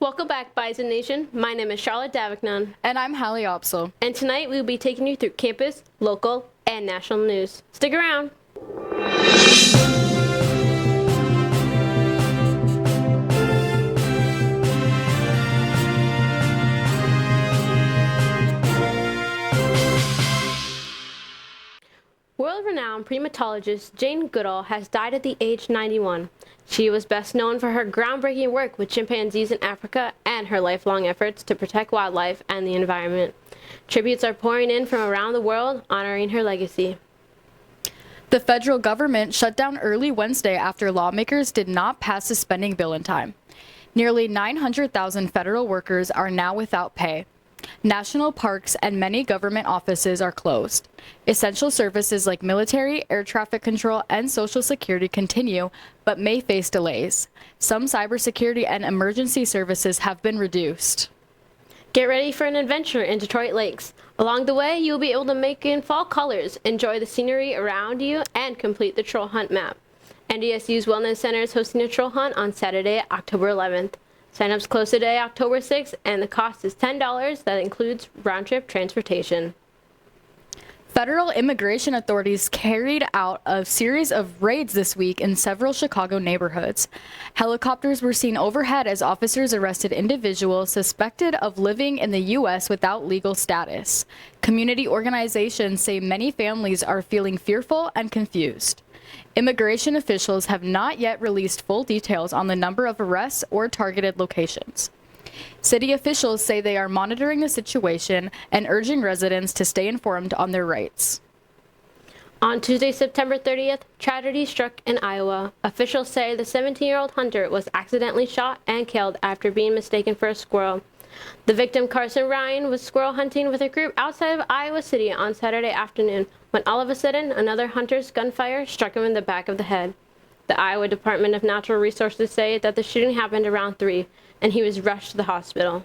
Welcome back, Bison Nation. My name is Charlotte Davignon. And I'm Halle Opsel. And tonight we will be taking you through campus, local, and national news. Stick around. World-renowned primatologist Jane Goodall has died at the age 91. She was best known for her groundbreaking work with chimpanzees in Africa and her lifelong efforts to protect wildlife and the environment. Tributes are pouring in from around the world, honoring her legacy. The federal government shut down early Wednesday after lawmakers did not pass a spending bill in time. Nearly 900,000 federal workers are now without pay. National parks and many government offices are closed. Essential services like military, air traffic control, and Social Security continue, but may face delays. Some cybersecurity and emergency services have been reduced. Get ready for an adventure in Detroit Lakes. Along the way, you'll be able to make in fall colors, enjoy the scenery around you, and complete the troll hunt map. NDSU's Wellness Center is hosting a troll hunt on Saturday, October 11th. Sign-ups close today, October 6th, and the cost is $10. That includes round-trip transportation. Federal immigration authorities carried out a series of raids this week in several Chicago neighborhoods. Helicopters were seen overhead as officers arrested individuals suspected of living in the U.S. without legal status. Community organizations say many families are feeling fearful and confused. Immigration officials have not yet released full details on the number of arrests or targeted locations. City officials say they are monitoring the situation and urging residents to stay informed on their rights. On Tuesday, September 30th, tragedy struck in Iowa. Officials say the 17-year-old hunter was accidentally shot and killed after being mistaken for a squirrel. The victim, Carson Ryan, was squirrel hunting with a group outside of Iowa City on Saturday afternoon when all of a sudden another hunter's gunfire struck him in the back of the head. The Iowa Department of Natural Resources say that the shooting happened around 3 and he was rushed to the hospital.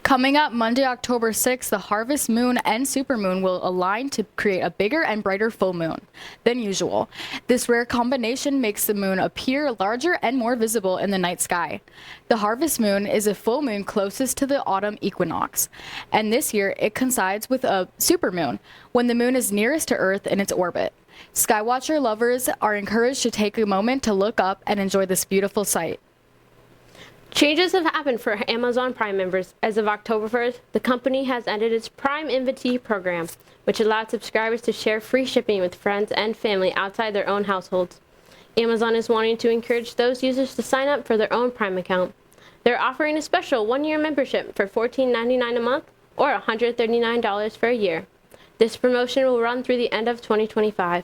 Coming up Monday, October 6th, the harvest moon and supermoon will align to create a bigger and brighter full moon than usual. This rare combination makes the moon appear larger and more visible in the night sky. The harvest moon is a full moon closest to the autumn equinox, and this year it coincides with a supermoon when the moon is nearest to Earth in its orbit. Skywatcher lovers are encouraged to take a moment to look up and enjoy this beautiful sight. Changes have happened for Amazon Prime members. As of October 1st, the company has ended its Prime Invitee program, which allowed subscribers to share free shipping with friends and family outside their own households. Amazon is wanting to encourage those users to sign up for their own Prime account. They're offering a special one-year membership for $14.99 a month or $139 for a year. This promotion will run through the end of 2025.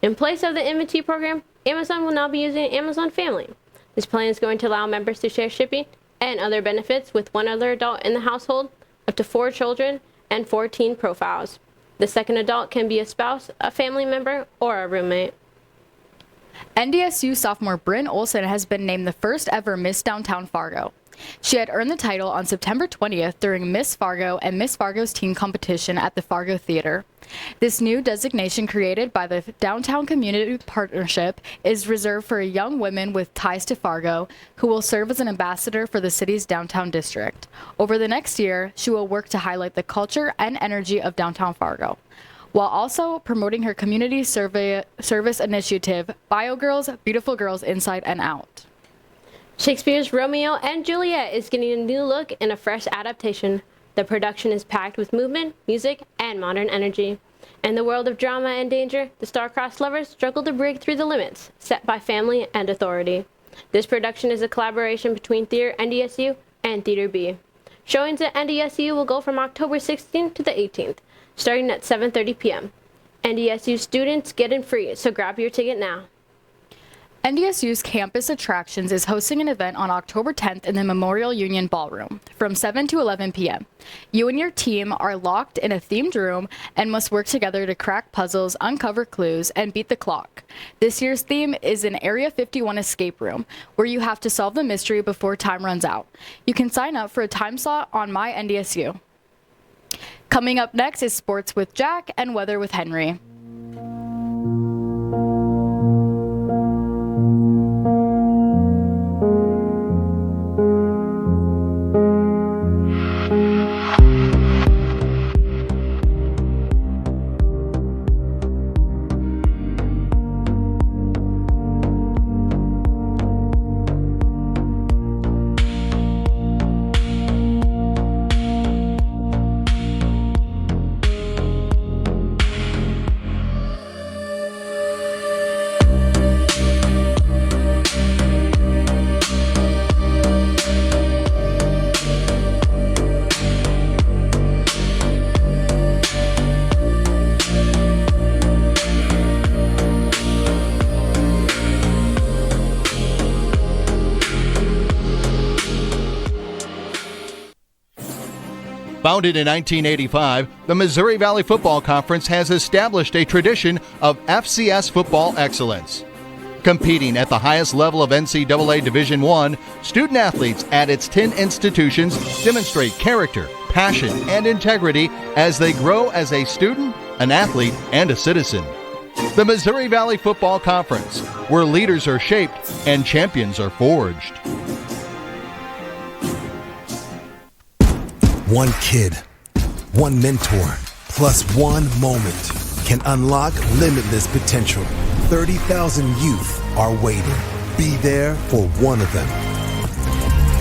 In place of the Invitee program, Amazon will now be using Amazon Family. This plan is going to allow members to share shipping and other benefits with one other adult in the household, up to 4 children, and 14 profiles. The second adult can be a spouse, a family member, or a roommate. NDSU sophomore Bryn Olson has been named the first ever Miss Downtown Fargo. She had earned the title on September 20th during Miss Fargo and Miss Fargo's teen competition at the Fargo Theater. This new designation created by the Downtown Community Partnership is reserved for young women with ties to Fargo who will serve as an ambassador for the city's downtown district. Over the next year, she will work to highlight the culture and energy of downtown Fargo, while also promoting her community service initiative, Bio Girls, Beautiful Girls Inside and Out. Shakespeare's Romeo and Juliet is getting a new look and a fresh adaptation. The production is packed with movement, music, and modern energy. In the world of drama and danger, the star-crossed lovers struggle to break through the limits set by family and authority. This production is a collaboration between Theater NDSU and Theater B. Showings at NDSU will go from October 16th to the 18th, starting at 7:30 p.m. NDSU students get in free, so grab your ticket now. NDSU's Campus Attractions is hosting an event on October 10th in the Memorial Union Ballroom from 7 to 11 p.m. You and your team are locked in a themed room and must work together to crack puzzles, uncover clues, and beat the clock. This year's theme is an Area 51 escape room, where you have to solve the mystery before time runs out. You can sign up for a time slot on My NDSU. Coming up next is Sports with Jack and Weather with Henry. Founded in 1985, the Missouri Valley Football Conference has established a tradition of FCS football excellence. Competing at the highest level of NCAA Division I, student athletes at its 10 institutions demonstrate character, passion, and integrity as they grow as a student, an athlete, and a citizen. The Missouri Valley Football Conference, where leaders are shaped and champions are forged. One kid, one mentor, plus one moment can unlock limitless potential. 30,000 youth are waiting. Be there for one of them.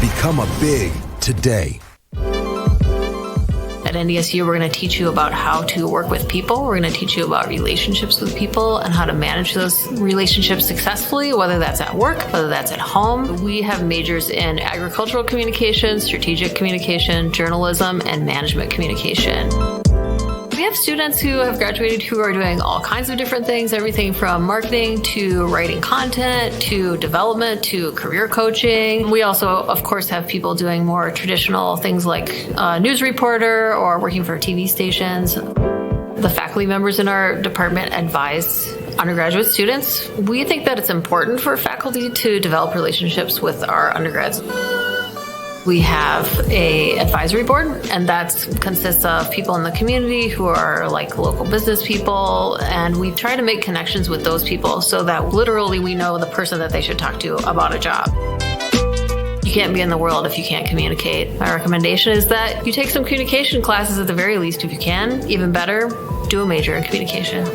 Become a big today. At NDSU, we're going to teach you about how to work with people. We're going to teach you about relationships with people and how to manage those relationships successfully, whether that's at work, whether that's at home. We have majors in agricultural communication, strategic communication, journalism, and management communication. We have students who have graduated who are doing all kinds of different things, everything from marketing to writing content to development to career coaching. We also, of course, have people doing more traditional things like news reporter or working for TV stations. The faculty members in our department advise undergraduate students. We think that it's important for faculty to develop relationships with our undergrads. We have a advisory board, and that consists of people in the community who are like local business people, and we try to make connections with those people so that literally we know the person that they should talk to about a job. You can't be in the world if you can't communicate. My recommendation is that you take some communication classes at the very least if you can. Even better, do a major in communication.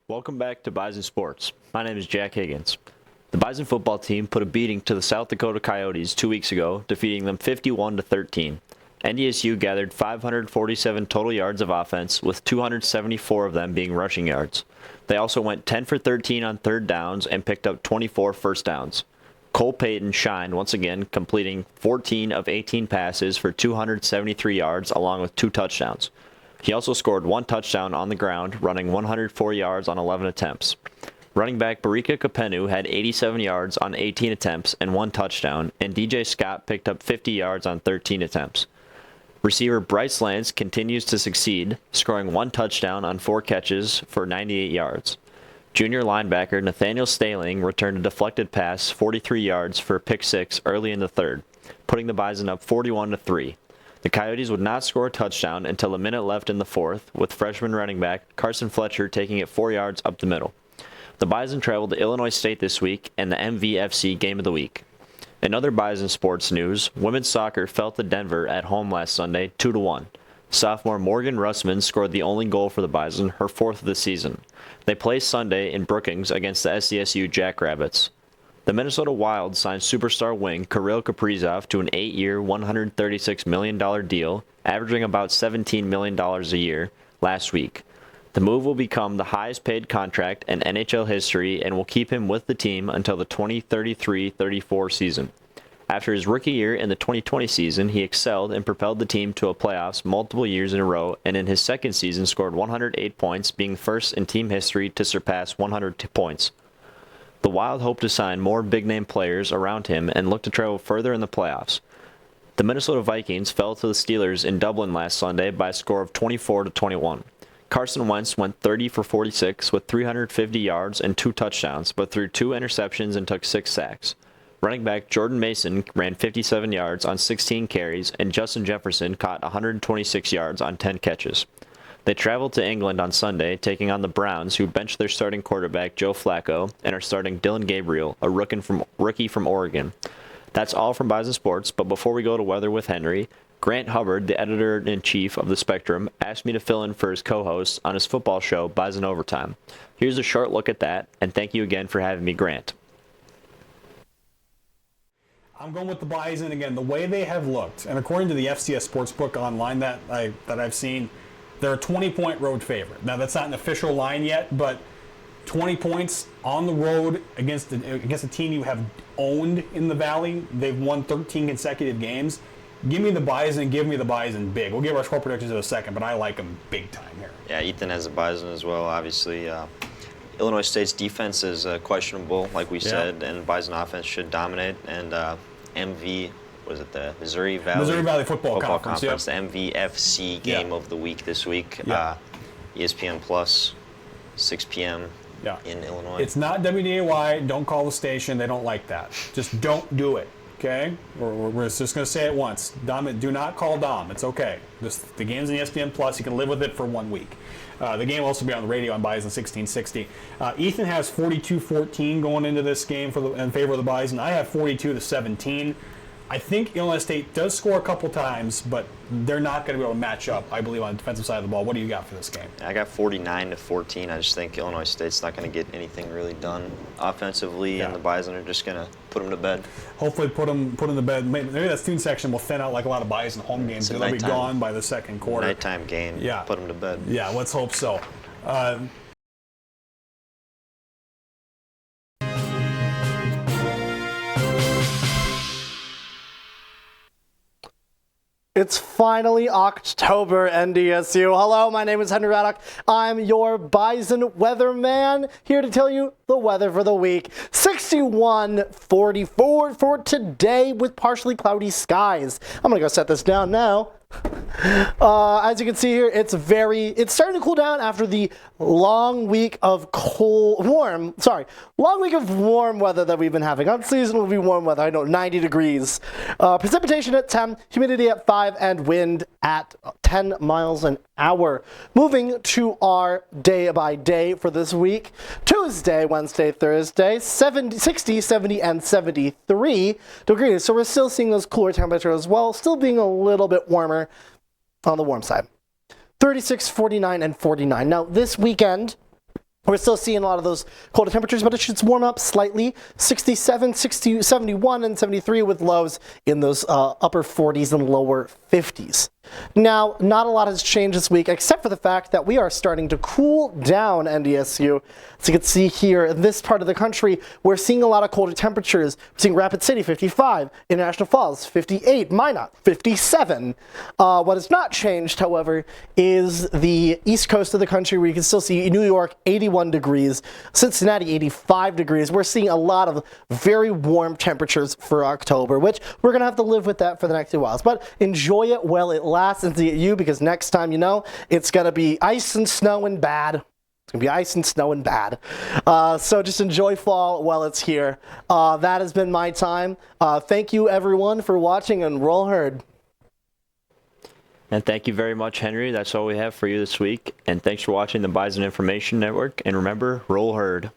Welcome back to Bison Sports. My name is Jack Higgins. The Bison football team put a beating to the South Dakota Coyotes 2 weeks ago, defeating them 51-13. NDSU gathered 547 total yards of offense, with 274 of them being rushing yards. They also went 10 for 13 on third downs and picked up 24 first downs. Cole Payton shined once again, completing 14 of 18 passes for 273 yards along with 2 touchdowns. He also scored 1 touchdown on the ground, running 104 yards on 11 attempts. Running back Barika Kapenu had 87 yards on 18 attempts and 1 touchdown, and DJ Scott picked up 50 yards on 13 attempts. Receiver Bryce Lance continues to succeed, scoring 1 touchdown on 4 catches for 98 yards. Junior linebacker Nathaniel Staling returned a deflected pass 43 yards for a pick 6 early in the third, putting the Bison up 41-3. The Coyotes would not score a touchdown until a minute left in the fourth, with freshman running back Carson Fletcher taking it 4 yards up the middle. The Bison traveled to Illinois State this week and the MVFC Game of the Week. In other Bison sports news, women's soccer fell to Denver at home last Sunday 2-1. Sophomore Morgan Russman scored the only goal for the Bison, her 4th of the season. They play Sunday in Brookings against the SDSU Jackrabbits. The Minnesota Wild signed superstar wing Kirill Kaprizov to an 8-year, $136 million deal, averaging about $17 million a year, last week. The move will become the highest-paid contract in NHL history and will keep him with the team until the 2033-34 season. After his rookie year in the 2020 season, he excelled and propelled the team to a playoffs multiple years in a row, and in his second season scored 108 points, being first in team history to surpass 100 points. The Wild hope to sign more big-name players around him and look to travel further in the playoffs. The Minnesota Vikings fell to the Steelers in Dublin last Sunday by a score of 24-21. Carson Wentz went 30 for 46 with 350 yards and 2 touchdowns, but threw 2 interceptions and took 6 sacks. Running back Jordan Mason ran 57 yards on 16 carries, and Justin Jefferson caught 126 yards on 10 catches. They traveled to England on Sunday, taking on the Browns, who benched their starting quarterback Joe Flacco and are starting Dylan Gabriel, a rookie from Oregon. That's all from Bison Sports, but before we go to weather with Henry, Grant Hubbard, the editor-in-chief of The Spectrum, asked me to fill in for his co-host on his football show, Bison Overtime. Here's a short look at that, and thank you again for having me, Grant. I'm going with the Bison again. The way they have looked, and according to the FCS Sportsbook online that I've seen, they're a 20-point road favorite. Now, that's not an official line yet, but 20 points on the road against a team you have owned in the Valley. They've won 13 consecutive games. Give me the Bison. Give me the Bison big. We'll give our score predictions in a second, but I like them big time here. Yeah, Ethan has the Bison as well, obviously. Illinois State's defense is questionable, like we said, and Bison offense should dominate. And MV, what is it, the Missouri Valley Football Conference, the MVFC game of the week this week. ESPN Plus, 6 p.m. in Illinois. It's not WDAY. Don't call the station. They don't like that. Just don't do it. Okay? We're just going to say it once. Dom, do not call Dom. It's okay. The game's in ESPN Plus. You can live with it for 1 week. The game will also be on the radio on Bison 1660. Ethan has 42-14 going into this game in favor of the Bison. I have 42-17. I think Illinois State does score a couple times, but they're not going to be able to match up, I believe, on the defensive side of the ball. What do you got for this game? I got 49-14. I just think Illinois State's not going to get anything really done offensively, and the Bison are just going to put them to bed. Hopefully put them to bed. Maybe that student section will thin out like a lot of Bison home games. They'll be gone by the second quarter. Nighttime game. Yeah. Put them to bed. Yeah, let's hope so. It's finally October, NDSU. Hello, my name is Henry Raddock. I'm your Bison weatherman, here to tell you the weather for the week. 61-44 for today with partially cloudy skies. I'm going to go set this down now. As you can see here, it's starting to cool down after the long week of warm weather that we've been having. Unseasonably warm weather, I know, 90 degrees. Precipitation at 10, humidity at 5, and wind at 10 miles an hour. Moving to our day by day for this week. Tuesday, Wednesday, Thursday, 60, 70, and 73 degrees. So we're still seeing those cooler temperatures as well, still being a little bit warmer on the warm side. 36, 49, and 49. Now, this weekend, we're still seeing a lot of those colder temperatures, but it should warm up slightly. 67, 60, 71, and 73 with lows in those upper 40s and lower 50s. Now, not a lot has changed this week, except for the fact that we are starting to cool down, NDSU. As you can see here, in this part of the country, we're seeing a lot of colder temperatures. We're seeing Rapid City, 55, International Falls, 58, Minot, 57. What has not changed, however, is the east coast of the country, where you can still see New York, 81 degrees, Cincinnati, 85 degrees. We're seeing a lot of very warm temperatures for October, which we're going to have to live with that for the next 2 whiles. But enjoy it while it lasts and see you, because next time you know, it's going to be ice and snow and bad. It's going to be ice and snow and bad. So just enjoy fall while it's here. That has been my time. Thank you, everyone, for watching, and roll herd. And thank you very much, Henry. That's all we have for you this week. And thanks for watching the Bison Information Network. And remember, roll herd.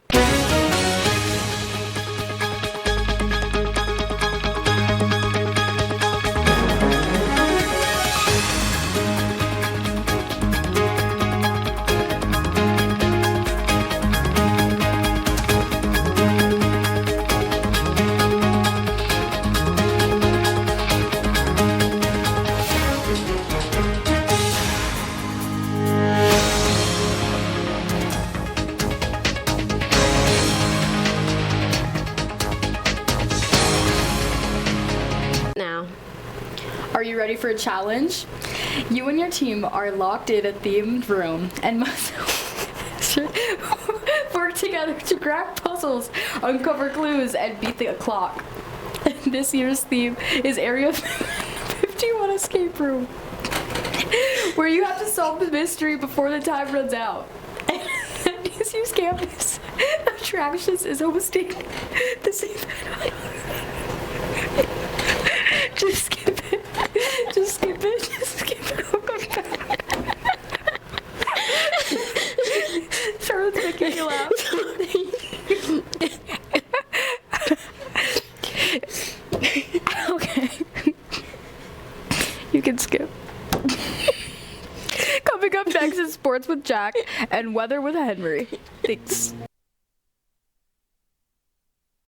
Are you ready for a challenge? You and your team are locked in a themed room and must work together to crack puzzles, uncover clues, and beat the clock. This year's theme is Area 51 Escape Room, where you have to solve the mystery before the time runs out. NDSU's campus attractions is hosting the same. Just skip it. Just skip it. Just skip it. I'll come back. Charlotte's making me laugh. Okay. You can skip. Coming up next is Sports with Jack and Weather with Henry. Thanks.